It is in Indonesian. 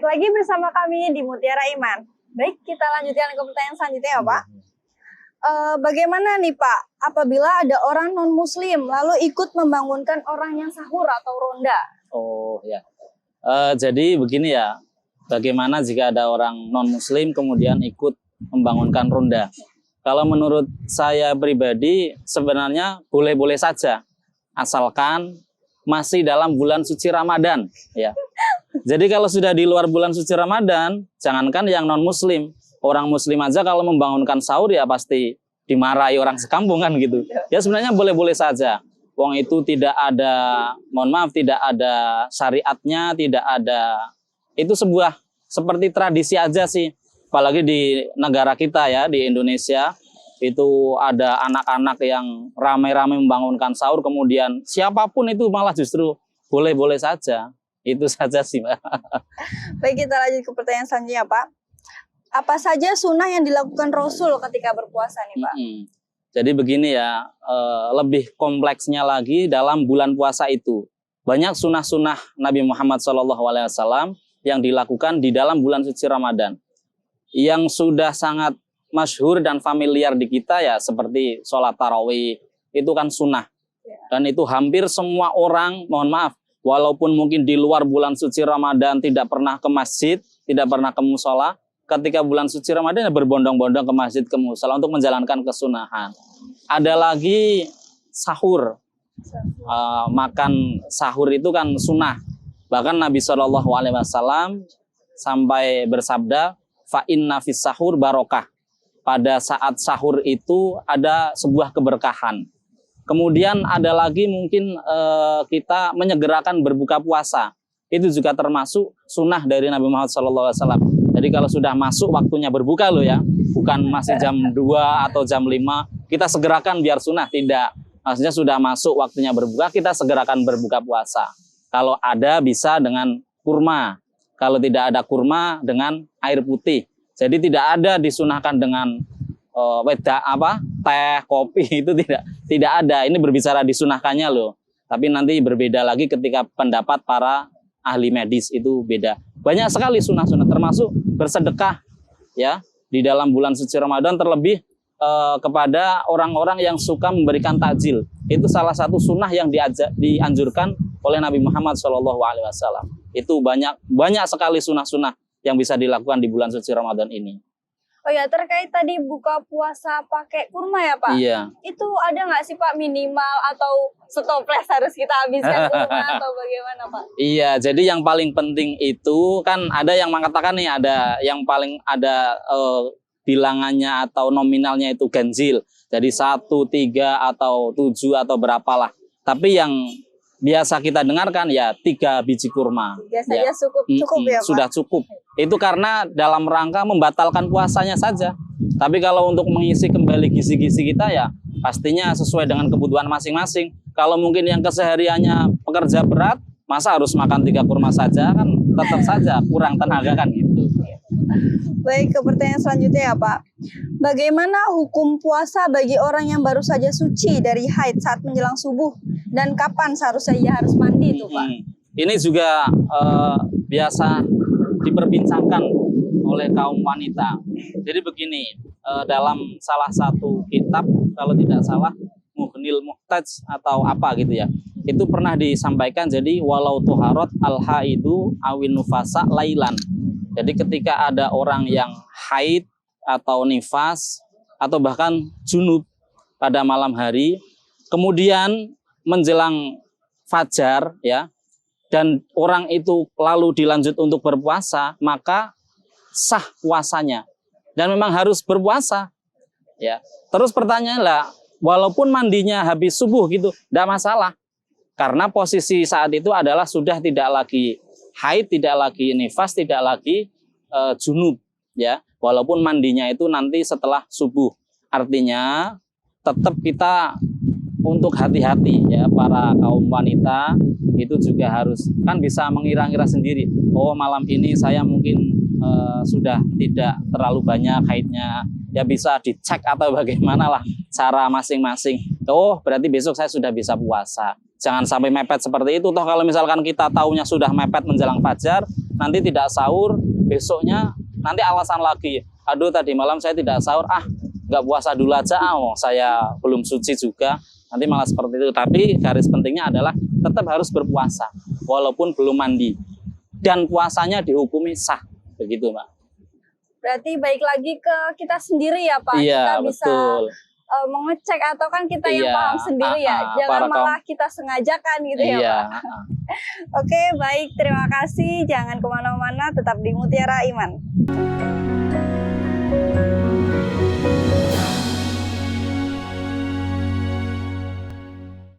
lagi bersama kami di Mutiara Iman. Baik, kita lanjutkan ke pertanyaan selanjutnya ya Pak. Bagaimana nih Pak, apabila ada orang non-muslim lalu ikut membangunkan orang yang sahur atau ronda? Oh ya, jadi begini ya, bagaimana jika ada orang non-muslim kemudian ikut membangunkan ronda? Kalau menurut saya pribadi sebenarnya boleh-boleh saja, asalkan masih dalam bulan suci Ramadan ya. Jadi kalau sudah di luar bulan suci Ramadan, jangankan yang non-muslim, orang muslim aja kalau membangunkan sahur ya pasti dimarahi orang sekampung kan gitu. Ya sebenarnya boleh-boleh saja. Wong itu tidak ada, mohon maaf, tidak ada syariatnya, tidak ada, itu sebuah seperti tradisi aja sih. Apalagi di negara kita ya, di Indonesia, itu ada anak-anak yang ramai-ramai membangunkan sahur, kemudian siapapun itu malah justru boleh-boleh saja. Itu saja sih, Mbak. Baik, kita lanjut ke pertanyaan selanjutnya, Pak. Apa saja sunnah yang dilakukan Rasul ketika berpuasa nih, Pak? Jadi begini ya, lebih kompleksnya lagi dalam bulan puasa itu. Banyak sunnah-sunnah Nabi Muhammad SAW yang dilakukan di dalam bulan suci Ramadan. Yang sudah sangat masyhur dan familiar di kita ya, seperti sholat tarawih, itu kan sunnah. Dan itu hampir semua orang, mohon maaf, walaupun mungkin di luar bulan suci Ramadan tidak pernah ke masjid, tidak pernah ke musola, ketika bulan suci Ramadan ya berbondong-bondong ke masjid, ke musola untuk menjalankan kesunahan. Ada lagi sahur, makan sahur itu kan sunnah. Bahkan Nabi SAW sampai bersabda, fa inna fis sahur barokah. Pada saat sahur itu ada sebuah keberkahan. Kemudian ada lagi mungkin kita menyegerakan berbuka puasa. Itu juga termasuk sunnah dari Nabi Muhammad SAW. Jadi kalau sudah masuk waktunya berbuka loh ya, bukan masih jam 2 atau jam 5, kita segerakan biar sunnah, tidak. Maksudnya sudah masuk waktunya berbuka, kita segerakan berbuka puasa. Kalau ada bisa dengan kurma, kalau tidak ada kurma dengan air putih. Jadi tidak ada disunahkan dengan teh, kopi, itu tidak ada. Ini berbicara disunahkannya loh. Tapi nanti berbeda lagi ketika pendapat para ahli medis, itu beda. Banyak sekali sunnah-sunnah, termasuk bersedekah ya di dalam bulan suci Ramadan, terlebih kepada orang-orang yang suka memberikan takjil. Itu salah satu sunnah yang dianjurkan oleh Nabi Muhammad SAW. Itu banyak sekali sunnah-sunnah yang bisa dilakukan di bulan suci Ramadan ini. Oh ya, terkait tadi buka puasa pakai kurma ya Pak? Iya. Itu ada nggak sih Pak minimal atau stoples harus kita habiskan kurma atau bagaimana Pak? Iya, jadi yang paling penting itu kan ada yang mengatakan nih, ada yang paling ada bilangannya atau nominalnya itu ganjil. Jadi 1, 3 atau 7 atau berapalah. Tapi yang biasa kita dengarkan ya 3 biji kurma. Biasanya ya. cukup ya Pak? Sudah cukup. Itu karena dalam rangka membatalkan puasanya saja. Tapi kalau untuk mengisi kembali gizi-gizi kita ya pastinya sesuai dengan kebutuhan masing-masing. Kalau mungkin yang kesehariannya pekerja berat, masa harus makan 3 kurma saja, kan tetap saja kurang tenaga kan gitu. Baik, ke pertanyaan selanjutnya ya Pak. Bagaimana hukum puasa bagi orang yang baru saja suci dari haid saat menjelang subuh? Dan kapan seharusnya ia harus mandi itu Pak? Ini juga biasa diperbincangkan oleh kaum wanita. Jadi begini, dalam salah satu kitab, kalau tidak salah, Mughnil Muhtaj atau apa gitu ya, itu pernah disampaikan, jadi walau tuharot al-haidu awin nufasa lailan. Jadi ketika ada orang yang haid atau nifas atau bahkan junub pada malam hari, kemudian menjelang fajar ya, dan orang itu lalu dilanjut untuk berpuasa, maka sah puasanya dan memang harus berpuasa ya. Terus pertanyaannya lah, walaupun mandinya habis subuh gitu, tidak masalah, karena posisi saat itu adalah sudah tidak lagi haid, tidak lagi nifas, tidak lagi junub ya, walaupun mandinya itu nanti setelah subuh. Artinya tetap kita untuk hati-hati ya, para kaum wanita itu juga harus kan bisa mengira-ngira sendiri, oh malam ini saya mungkin sudah tidak terlalu banyak haidnya, ya bisa dicek atau bagaimana lah cara masing-masing. Oh berarti besok saya sudah bisa puasa. Jangan sampai mepet seperti itu. Toh kalau misalkan kita taunya sudah mepet menjelang fajar, nanti tidak sahur, besoknya nanti alasan lagi, aduh tadi malam saya tidak sahur, nggak puasa dulu aja, saya belum suci juga, nanti malah seperti itu. Tapi garis pentingnya adalah tetap harus berpuasa walaupun belum mandi, dan puasanya dihukumi sah, begitu Mbak. Berarti baik lagi ke kita sendiri ya Pak, Iya, kita bisa betul. mengecek, atau kan kita yang Iya, paham sendiri ya, jangan malah kita sengajakan gitu ya Iya. Pak. Oke, baik, terima kasih, jangan kemana-mana, tetap di Mutiara Iman.